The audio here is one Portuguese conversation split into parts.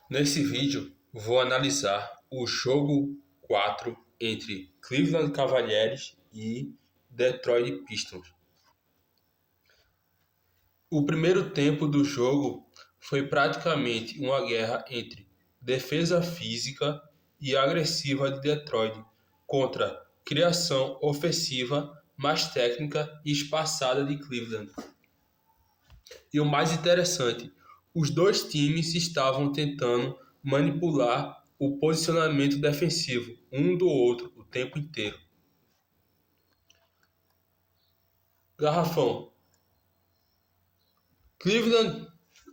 Nesse vídeo, vou analisar o jogo 4 entre Cleveland Cavaliers e Detroit Pistons. O primeiro tempo do jogo foi praticamente uma guerra entre defesa física e agressiva de Detroit contra criação ofensiva mais técnica e espaçada de Cleveland. E o mais interessante, os dois times estavam tentando manipular o posicionamento defensivo um do outro o tempo inteiro. Garrafão.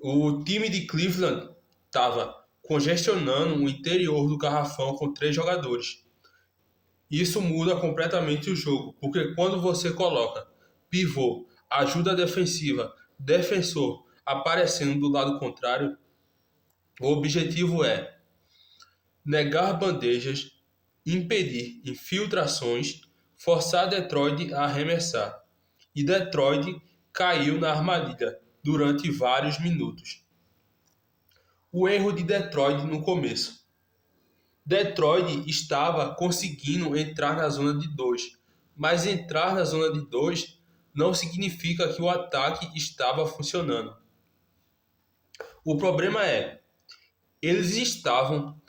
O time de Cleveland estava congestionando o interior do garrafão com 3 jogadores. Isso muda completamente o jogo, porque quando você coloca pivô, ajuda defensiva, defensor aparecendo do lado contrário, o objetivo é negar bandejas, impedir infiltrações, forçar Detroit a arremessar. E Detroit caiu na armadilha durante vários minutos. O erro de Detroit no começo. Detroit estava conseguindo entrar na zona de 2, mas entrar na zona de 2 não significa que o ataque estava funcionando. O problema é, eles estavam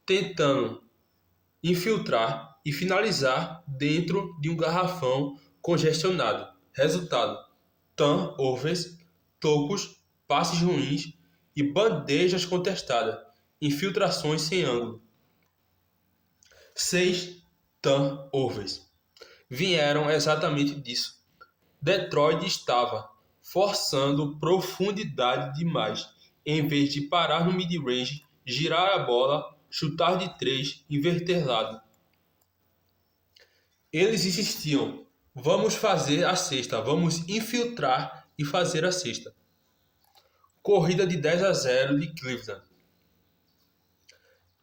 tentando infiltrar e finalizar dentro de um garrafão congestionado. Resultado: turnovers, tocos, passes ruins e bandejas contestadas, infiltrações sem ângulo. 6 turnovers vieram exatamente disso. Detroit estava forçando profundidade demais, em vez de parar no mid-range, girar a bola, chutar de 3, inverter lado. Eles insistiam, vamos fazer a cesta, vamos infiltrar e fazer a cesta. Corrida de 10-0 de Cleveland.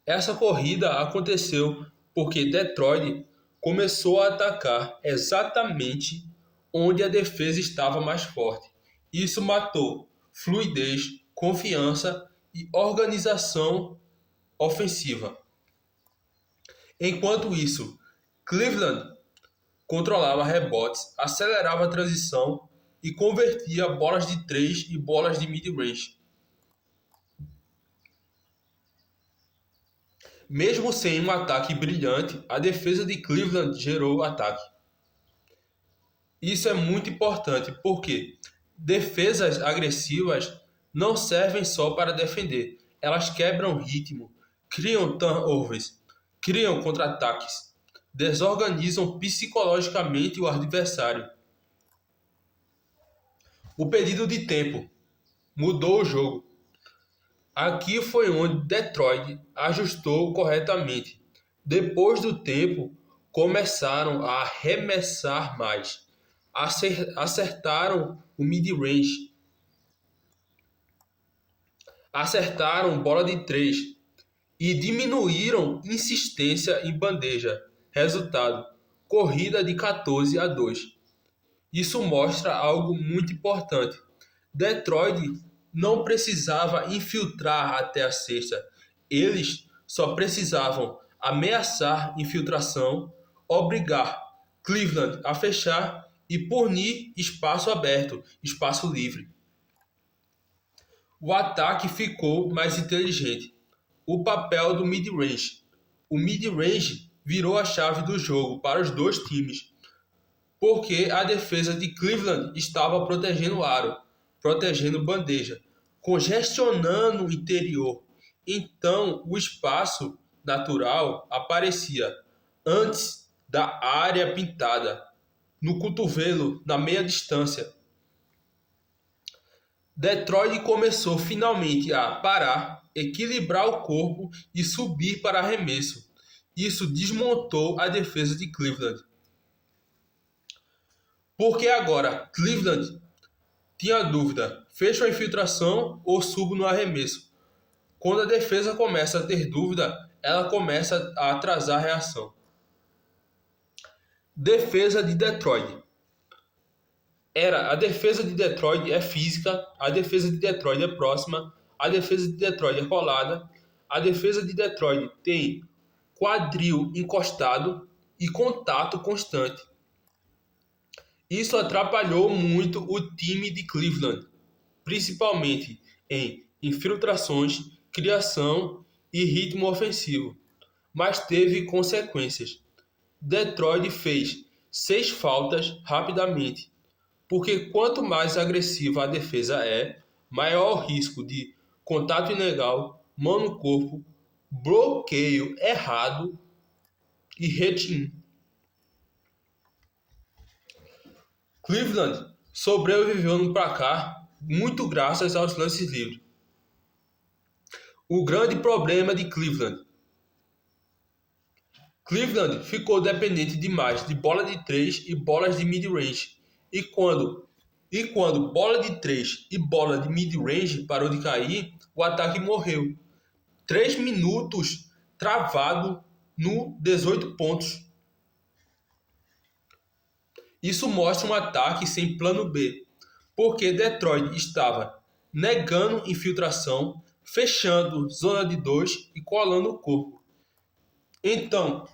Essa corrida aconteceu porque Detroit começou a atacar exatamente onde a defesa estava mais forte. Isso matou fluidez, confiança e organização ofensiva. Enquanto isso, Cleveland controlava rebotes, acelerava a transição e convertia bolas de 3 e bolas de mid-range. Mesmo sem um ataque brilhante, a defesa de Cleveland gerou ataque. Isso é muito importante porque defesas agressivas não servem só para defender. Elas quebram ritmo, criam turnovers, criam contra-ataques, desorganizam psicologicamente o adversário. O pedido de tempo mudou o jogo. Aqui foi onde Detroit ajustou corretamente. Depois do tempo, começaram a arremessar mais. Acertaram o mid-range. Acertaram bola de 3 e diminuíram insistência em bandeja. Resultado: corrida de 14-2. Isso mostra algo muito importante. Detroit não precisava infiltrar até a cesta. Eles só precisavam ameaçar infiltração, obrigar Cleveland a fechar e punir espaço aberto, espaço livre. O ataque ficou mais inteligente. O papel do mid-range. O mid-range virou a chave do jogo para os dois times, porque a defesa de Cleveland estava protegendo o aro, protegendo bandeja, congestionando o interior. Então, o espaço natural aparecia antes da área pintada, no cotovelo, na meia distância. Detroit começou finalmente a parar, equilibrar o corpo e subir para arremesso. Isso desmontou a defesa de Cleveland. Porque agora Cleveland tinha dúvida, fecho a infiltração ou subo no arremesso. Quando a defesa começa a ter dúvida, ela começa a atrasar a reação. Defesa de Detroit. A defesa de Detroit é física, a defesa de Detroit é próxima, a defesa de Detroit é colada a defesa de Detroit tem quadril encostado e contato constante. Isso atrapalhou muito o time de Cleveland, principalmente em infiltrações, criação e ritmo ofensivo, mas teve consequências. Detroit fez 6 faltas rapidamente, porque quanto mais agressiva a defesa é, maior o risco de contato ilegal, mão no corpo, bloqueio errado e retin. Cleveland sobreviveu no placar muito graças aos lances livres. O grande problema de Cleveland ficou dependente demais de bola de 3 e bolas de mid-range. E quando bola de 3 e bola de mid-range parou de cair, o ataque morreu. 3 minutos travado no 18 pontos. Isso mostra um ataque sem plano B, porque Detroit estava negando infiltração, fechando zona de 2 e colando o corpo. Então,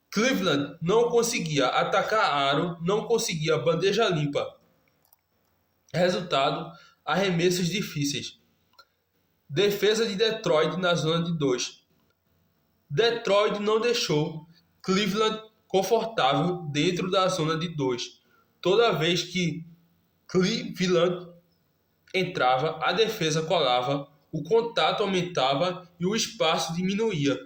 Cleveland não conseguia atacar aro, não conseguia bandeja limpa. Resultado, arremessos difíceis. Defesa de Detroit na zona de 2. Detroit não deixou Cleveland confortável dentro da zona de 2. Toda vez que Cleveland entrava, a defesa colava, o contato aumentava e o espaço diminuía.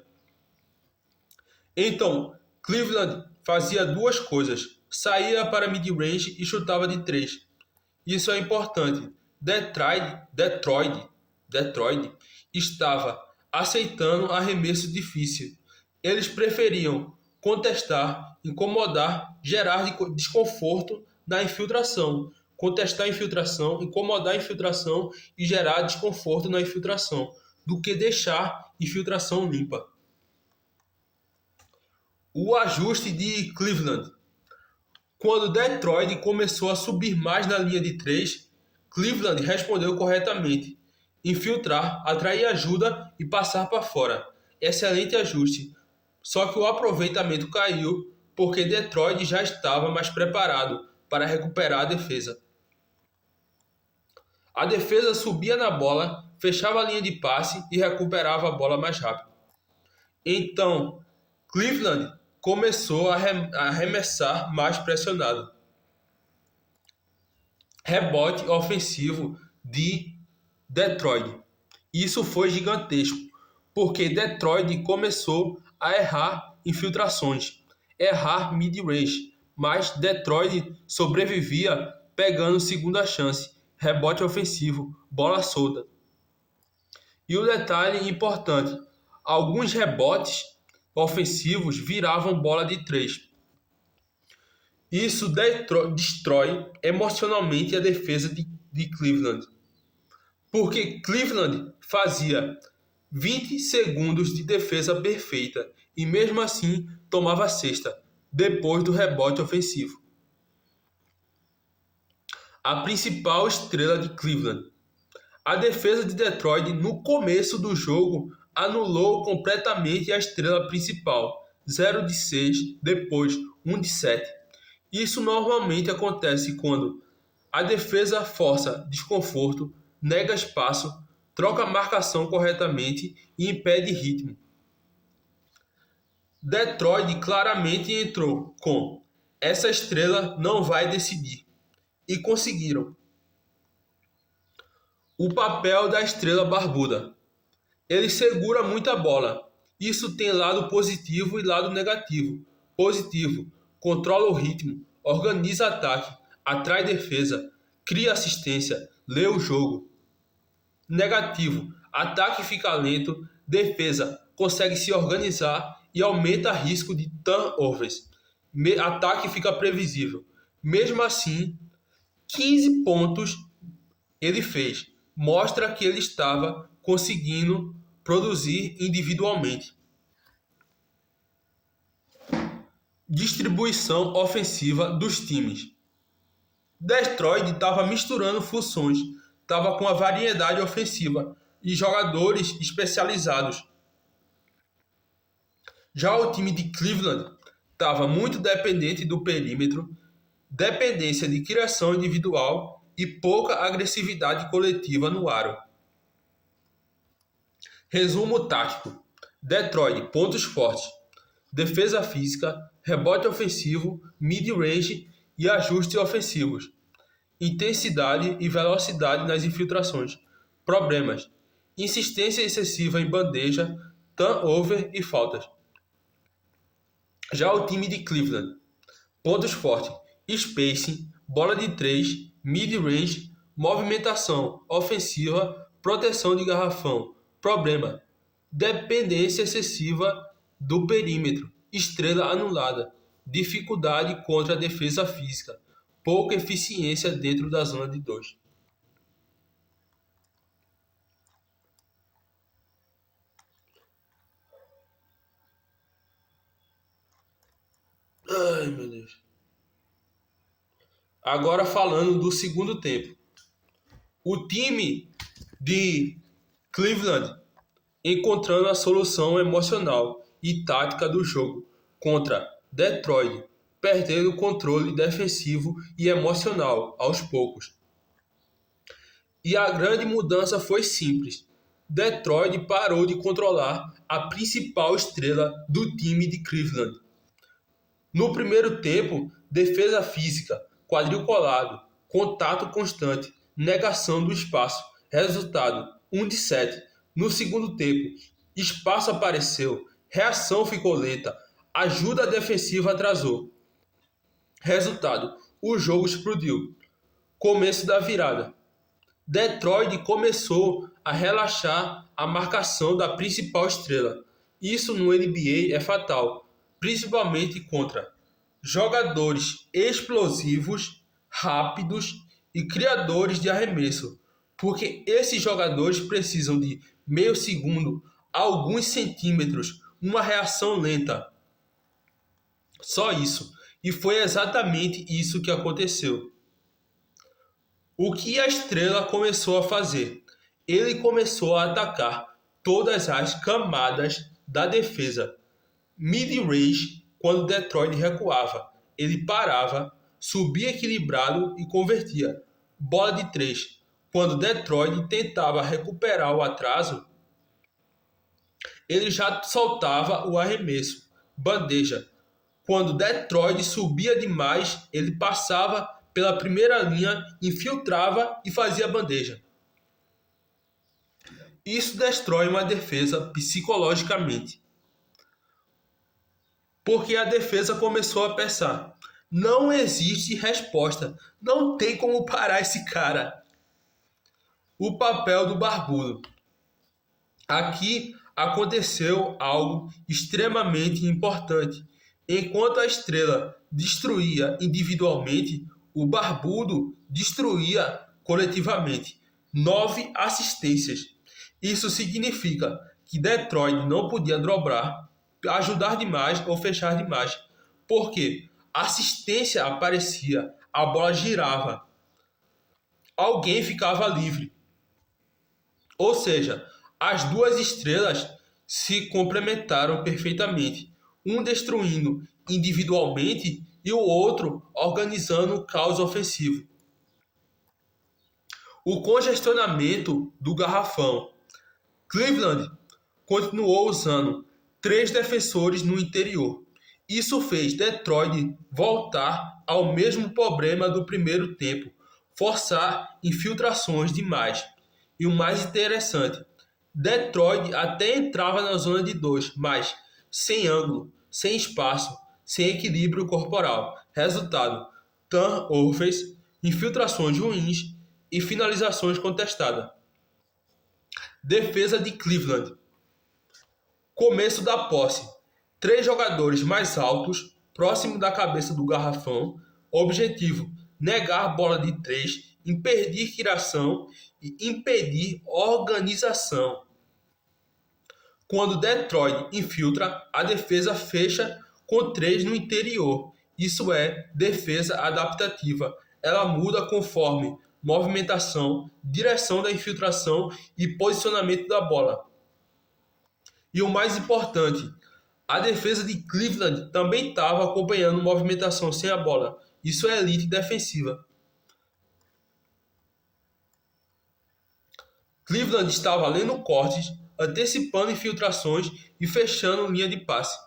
Então, Cleveland fazia duas coisas: saía para mid-range e chutava de 3. Isso é importante. Detroit estava aceitando arremesso difícil. Eles preferiam contestar, incomodar, gerar desconforto na infiltração. Contestar a infiltração, incomodar a infiltração e gerar desconforto na infiltração, do que deixar infiltração limpa. O ajuste de Cleveland. Quando Detroit começou a subir mais na linha de 3, Cleveland respondeu corretamente. Infiltrar, atrair ajuda e passar para fora. Excelente ajuste. Só que o aproveitamento caiu porque Detroit já estava mais preparado para recuperar a defesa. A defesa subia na bola, fechava a linha de passe e recuperava a bola mais rápido. Então, Cleveland começou a arremessar mais pressionado. Rebote ofensivo de Detroit. Isso foi gigantesco, porque Detroit começou a errar infiltrações, errar mid-range, mas Detroit sobrevivia pegando segunda chance, rebote ofensivo, bola solta. E o detalhe importante, alguns rebotes ofensivos viravam bola de 3. Isso destrói emocionalmente a defesa de Cleveland, porque Cleveland fazia 20 segundos de defesa perfeita e mesmo assim tomava a cesta depois do rebote ofensivo. A principal estrela de Cleveland. A defesa de Detroit no começo do jogo anulou completamente a estrela principal, 0 de 6, depois 1 de 7. Isso normalmente acontece quando a defesa força desconforto, nega espaço, troca a marcação corretamente e impede ritmo. Detroit claramente entrou com essa estrela não vai decidir e conseguiram. O papel da estrela barbuda. Ele segura muita bola. Isso tem lado positivo e lado negativo. Positivo, controla o ritmo, organiza ataque, atrai defesa, cria assistência, lê o jogo. Negativo, ataque fica lento, defesa consegue se organizar e aumenta o risco de turnovers. Ataque fica previsível. Mesmo assim, 15 pontos ele fez. Mostra que ele estava conseguindo produzir individualmente. Distribuição ofensiva dos times. Detroit estava misturando funções, estava com uma variedade ofensiva e jogadores especializados. Já o time de Cleveland estava muito dependente do perímetro, dependência de criação individual e pouca agressividade coletiva no aro. Resumo tático: Detroit, pontos fortes: defesa física, rebote ofensivo, mid-range e ajustes ofensivos. Intensidade e velocidade nas infiltrações. Problemas: insistência excessiva em bandeja, turnover e faltas. Já o time de Cleveland: pontos fortes: spacing, bola de 3, mid-range, movimentação ofensiva, proteção de garrafão. Problema: dependência excessiva do perímetro, estrela anulada, dificuldade contra a defesa física, pouca eficiência dentro da zona de 2. Ai, meu Deus. Agora falando do segundo tempo. O time de Cleveland encontrando a solução emocional e tática do jogo contra Detroit, perdendo o controle defensivo e emocional aos poucos. E a grande mudança foi simples. Detroit parou de controlar a principal estrela do time de Cleveland. No primeiro tempo, defesa física, quadril colado, contato constante, negação do espaço. Resultado: 1 de 7. No segundo tempo, espaço apareceu, reação ficou lenta, ajuda defensiva atrasou. Resultado: o jogo explodiu. Começo da virada. Detroit começou a relaxar a marcação da principal estrela. Isso no NBA é fatal, principalmente contra jogadores explosivos, rápidos e criadores de arremesso, porque esses jogadores precisam de meio segundo, alguns centímetros, uma reação lenta. Só isso. E foi exatamente isso que aconteceu. O que a estrela começou a fazer? Ele começou a atacar todas as camadas da defesa. Mid-range, quando Detroit recuava, ele parava, subia equilibrado e convertia. Bola de 3, quando Detroit tentava recuperar o atraso, ele já soltava o arremesso. Bandeja, quando Detroit subia demais, ele passava pela primeira linha, infiltrava e fazia bandeja. Isso destrói uma defesa psicologicamente. Porque a defesa começou a pensar: não existe resposta, não tem como parar esse cara. O papel do barbudo. Aqui aconteceu algo extremamente importante. Enquanto a estrela destruía individualmente, o barbudo destruía coletivamente. 9 assistências. Isso significa que Detroit não podia dobrar, ajudar demais ou fechar demais. Porque a assistência aparecia, a bola girava, alguém ficava livre. Ou seja, as duas estrelas se complementaram perfeitamente, um destruindo individualmente e o outro organizando o caos ofensivo. O congestionamento do garrafão. Cleveland continuou usando 3 defensores no interior. Isso fez Detroit voltar ao mesmo problema do primeiro tempo, forçar infiltrações demais. E o mais interessante, Detroit até entrava na zona de 2, mas sem ângulo, sem espaço, sem equilíbrio corporal. Resultado: turnovers, infiltrações ruins e finalizações contestadas. Defesa de Cleveland. Começo da posse. 3 jogadores mais altos, próximo da cabeça do garrafão. Objetivo: negar bola de 3, impedir criação e impedir organização. Quando Detroit infiltra, a defesa fecha com 3 no interior. Isso é defesa adaptativa. Ela muda conforme movimentação, direção da infiltração e posicionamento da bola. E o mais importante, A defesa de Cleveland também estava acompanhando movimentação sem a bola. Isso é elite defensiva. Cleveland estava lendo cortes, antecipando infiltrações e fechando linha de passe.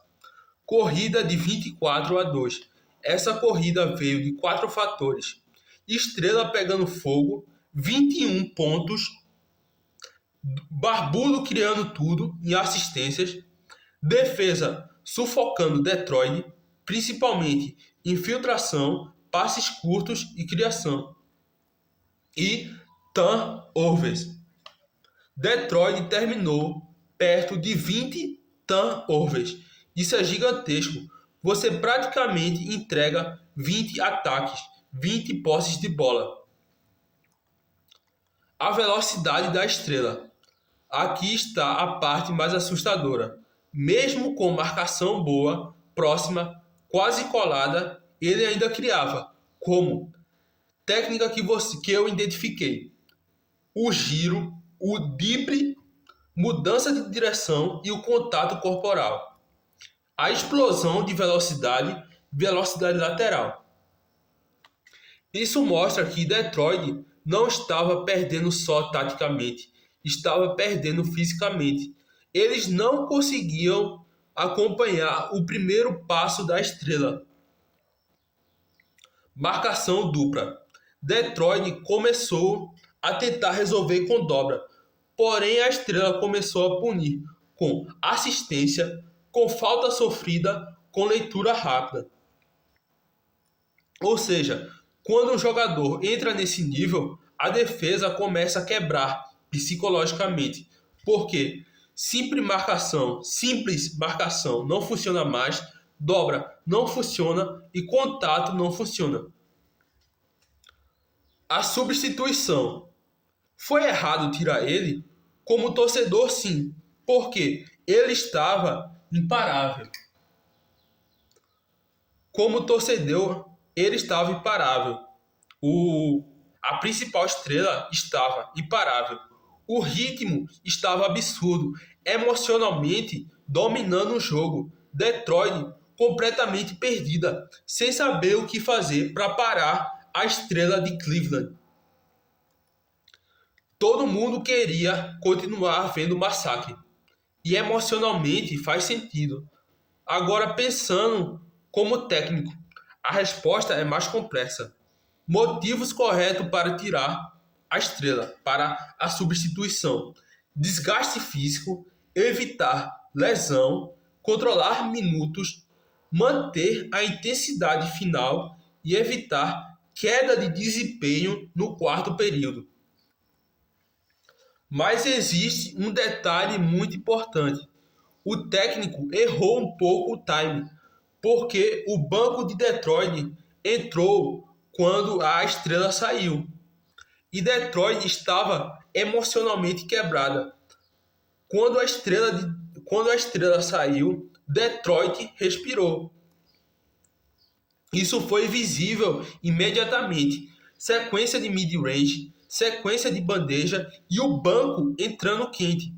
Corrida de 24-2. Essa corrida veio de 4 fatores. Estrela pegando fogo, 21 pontos, Barbudo criando tudo em assistências, defesa sufocando Detroit, principalmente infiltração, passes curtos e criação. E turnovers. Detroit terminou perto de 20 turnovers. Isso é gigantesco. Você praticamente entrega 20 ataques, 20 posses de bola. A velocidade da estrela. Aqui está a parte mais assustadora. Mesmo com marcação boa, próxima, quase colada, ele ainda criava. Como? Técnica que eu identifiquei. O giro, o drible, mudança de direção e o contato corporal. A explosão de velocidade, velocidade lateral. Isso mostra que Detroit não estava perdendo só taticamente, estava perdendo fisicamente. Eles não conseguiam acompanhar o primeiro passo da estrela. Marcação dupla. Detroit começou a tentar resolver com dobra, porém a estrela começou a punir com assistência, com falta sofrida, com leitura rápida. Ou seja, quando um jogador entra nesse nível, a defesa começa a quebrar psicologicamente. Porque simples marcação não funciona mais, dobra não funciona e contato não funciona. A substituição. Foi errado tirar ele? Como torcedor, sim, porque ele estava imparável. Como torcedor, ele estava imparável. A principal estrela estava imparável. O ritmo estava absurdo, emocionalmente dominando o jogo. Detroit completamente perdida, sem saber o que fazer para parar a estrela de Cleveland. Todo mundo queria continuar vendo o massacre. E emocionalmente faz sentido. Agora, pensando como técnico, a resposta é mais complexa. Motivos corretos para tirar a estrela, para a substituição. Desgaste físico, evitar lesão, controlar minutos, manter a intensidade final e evitar queda de desempenho no quarto período. Mas existe um detalhe muito importante. O técnico errou um pouco o time, porque o banco de Detroit entrou quando a estrela saiu. E Detroit estava emocionalmente quebrada. Quando a estrela saiu, Detroit respirou. Isso foi visível imediatamente. Sequência de mid-range, sequência de bandeja e o banco entrando quente.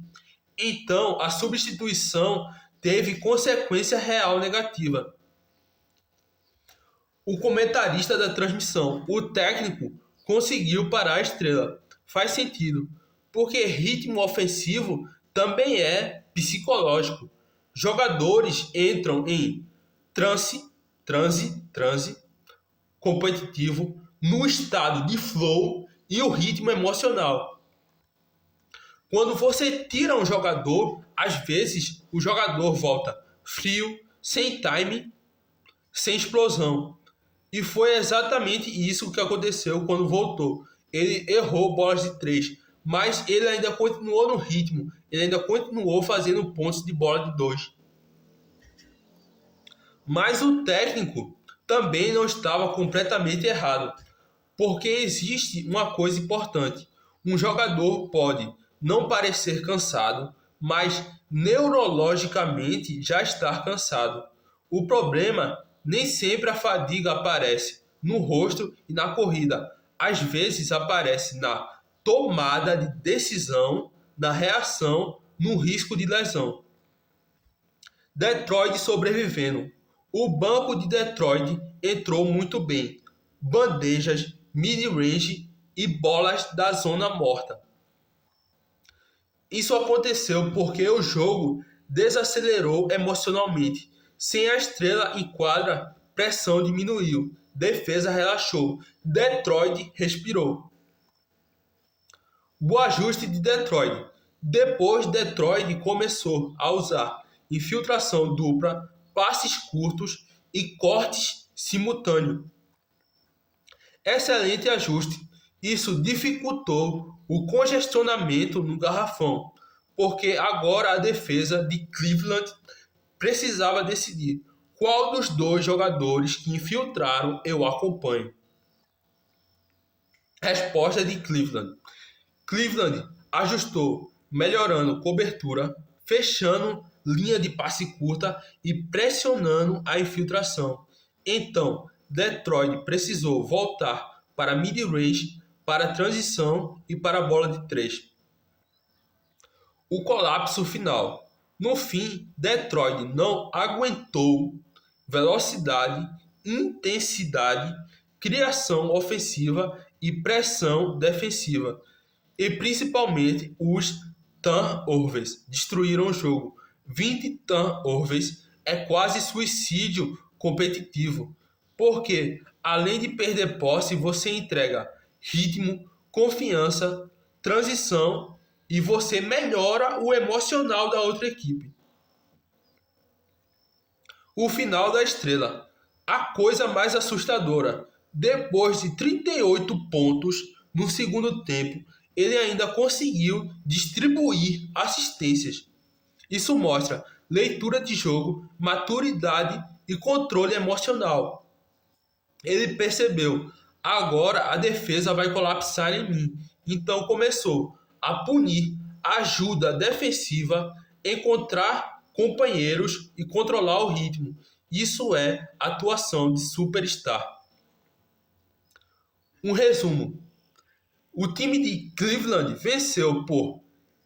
Então, a substituição teve consequência real negativa. O comentarista da transmissão, o técnico, conseguiu parar a estrela. Faz sentido, porque ritmo ofensivo também é psicológico. Jogadores entram em transe competitivo, no estado de flow e o ritmo emocional. Quando você tira um jogador, às vezes o jogador volta frio, sem time, sem explosão. E foi exatamente isso que aconteceu quando voltou. Ele errou bolas de 3, mas ele ainda continuou no ritmo, ele ainda continuou fazendo pontos de bola de 2. Mas o técnico também não estava completamente errado, porque existe uma coisa importante. Um jogador pode não parecer cansado, mas neurologicamente já estar cansado. O problema nem sempre a fadiga aparece no rosto e na corrida. Às vezes aparece na tomada de decisão, na reação, no risco de lesão. Detroit sobrevivendo. O banco de Detroit entrou muito bem. Bandejas, mid-range e bolas da zona morta. Isso aconteceu porque o jogo desacelerou emocionalmente. Sem a estrela em quadra, pressão diminuiu, defesa relaxou, Detroit respirou. O ajuste de Detroit. Depois Detroit começou a usar infiltração dupla, passes curtos e cortes simultâneos. Excelente ajuste. Isso dificultou o congestionamento no garrafão, porque agora a defesa de Cleveland precisava decidir qual dos dois jogadores que infiltraram eu acompanho. Resposta de Cleveland. Cleveland ajustou, melhorando cobertura, fechando linha de passe curta e pressionando a infiltração. Então, Detroit precisou voltar para mid-range, para transição e para a bola de 3. O colapso final. No fim, Detroit não aguentou velocidade, intensidade, criação ofensiva e pressão defensiva. E principalmente os turnovers destruíram o jogo. 20 turnovers é quase suicídio competitivo, porque além de perder posse, você entrega ritmo, confiança, transição e você melhora o emocional da outra equipe. O final da estrela. A coisa mais assustadora. Depois de 38 pontos no segundo tempo, ele ainda conseguiu distribuir assistências. Isso mostra leitura de jogo, maturidade e controle emocional. Ele percebeu, agora a defesa vai colapsar em mim. Então começou a punir, ajuda defensiva, encontrar companheiros e controlar o ritmo. Isso é atuação de superstar. Um resumo. O time de Cleveland venceu por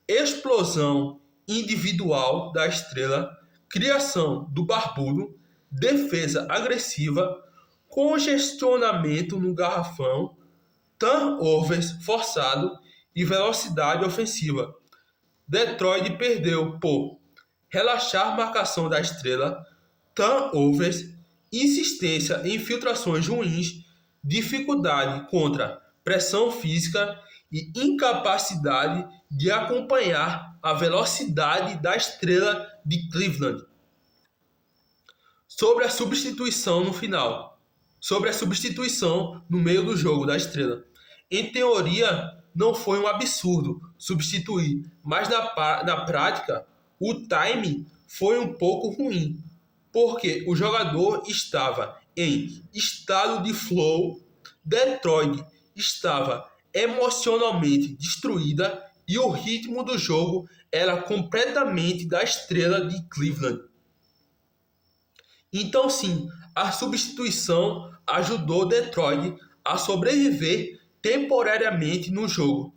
explosão individual da estrela, criação do barbudo, defesa agressiva, congestionamento no garrafão, turnovers forçado e velocidade ofensiva. Detroit perdeu por relaxar marcação da estrela, turnovers, insistência em infiltrações ruins, dificuldade contra pressão física e incapacidade de acompanhar a velocidade da estrela de Cleveland. Sobre a substituição no final. Sobre a substituição no meio do jogo da estrela. Em teoria, não foi um absurdo substituir, mas na prática, o time foi um pouco ruim, porque o jogador estava em estado de flow, Detroit estava emocionalmente destruída e o ritmo do jogo era completamente da estrela de Cleveland. Então sim, a substituição ajudou Detroit a sobreviver temporariamente no jogo,